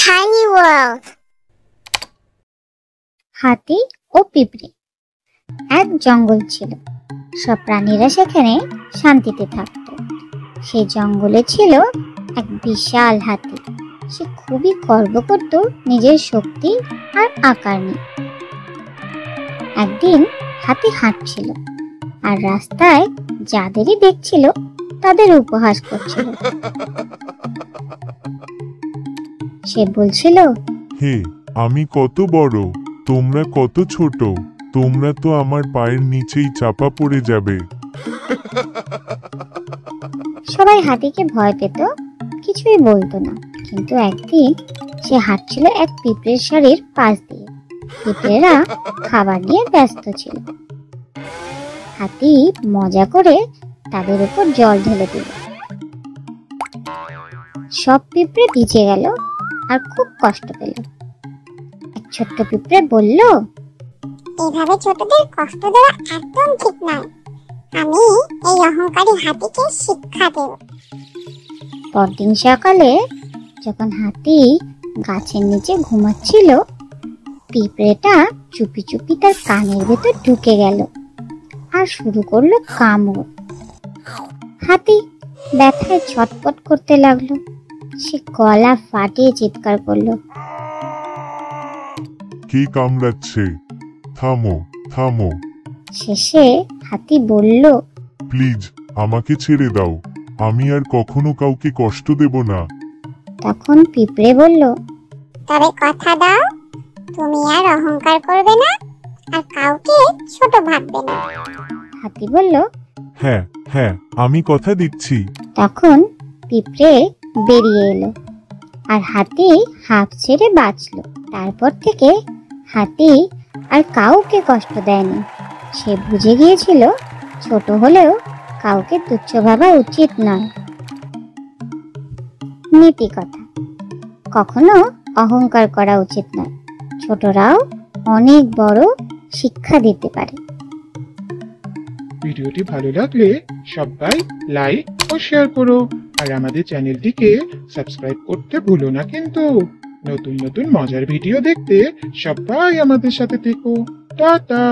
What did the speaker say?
Tiny World. হাতি ও পিঁপড়ে। এক জঙ্গল ছিল, সব প্রাণীরা সেখানে শান্তিতে থাকত। সেই জঙ্গলে ছিল এক বিশাল হাতি। সে খুবই গর্ব করত নিজের শক্তি আর আকার নিয়ে। একদিন হাতি হাঁটছিল আর রাস্তায় যাদেরই দেখছিল তাদের উপহাস করছিল। সে বলছিল, হে, আমি কত বড়, তোমরা কত ছোট, তোমরা তো আমার পায়ের নিচেই চাপা পড়ে যাবে। সবাই হাতিকে ভয় পেত, কিছুই বলতো না। কিন্তু একদিন সে হাঁটছিল এক পিঁপড়ের সারির পাশ দিয়ে। পিঁপড়েরা খাবার নিয়ে ব্যস্ত ছিল। হাতি মজা করে তাদের উপর জল ঢেলে দিল। সব পিঁপড়ে ভিজে গেল আর খুব কষ্ট পেল। এক ছোট্ট পিঁপড়ে বলল, এভাবে ছোটদের কষ্ট দেওয়া একদম ঠিক নয়। আমি এই অহংকারী হাতিকে শিক্ষা দেব। পরদিন সকালে যখন হাতি গাছের নিচে ঘুমাচ্ছিল, পিঁপড়েটা চুপি চুপি তার কানের ভেতর ঢুকে গেল আর শুরু করলো কামড়। হাতি ব্যথায় ছটপট করতে লাগলো। সে গলা ফাটিয়ে চিৎকার করলো, কে কামড়াচ্ছে? থামো, থামো। শেষে হাতি বলল, প্লিজ আমাকে ছেড়ে দাও, আমি আর কখনো কাউকে কষ্ট দেব না। তখন পিঁপড়ে বলল, তবে কথা দাও, তুমি আর অহংকার করবে না আর কাউকে ছোট ভাববে না। হাতি বলল, হ্যাঁ হ্যাঁ, আমি কথা দিচ্ছি। তখন পিঁপড়ে বেরিয়ে এলো আর হাতি হাঁপ ছেড়ে বাঁচলো। তারপর থেকে হাতি আর কাউকে কষ্ট দেয়নি। সে বুঝে গিয়েছিল ছোট হলেও কাউকে তুচ্ছ ভাবা উচিত নয়। নীতি কথা, কখনো অহংকার করা উচিত নয়। ছোটরাও অনেক বড় শিক্ষা দিতে পারে। ভিডিওটি ভালো লাগলে সবাই লাইক ও শেয়ার করো আর আমাদের চ্যানেলটিকে সাবস্ক্রাইব করতে ভুলো না কিন্তু। নতুন নতুন মজার ভিডিও দেখতে সবাই আমাদের সাথে থেকো। টাটা।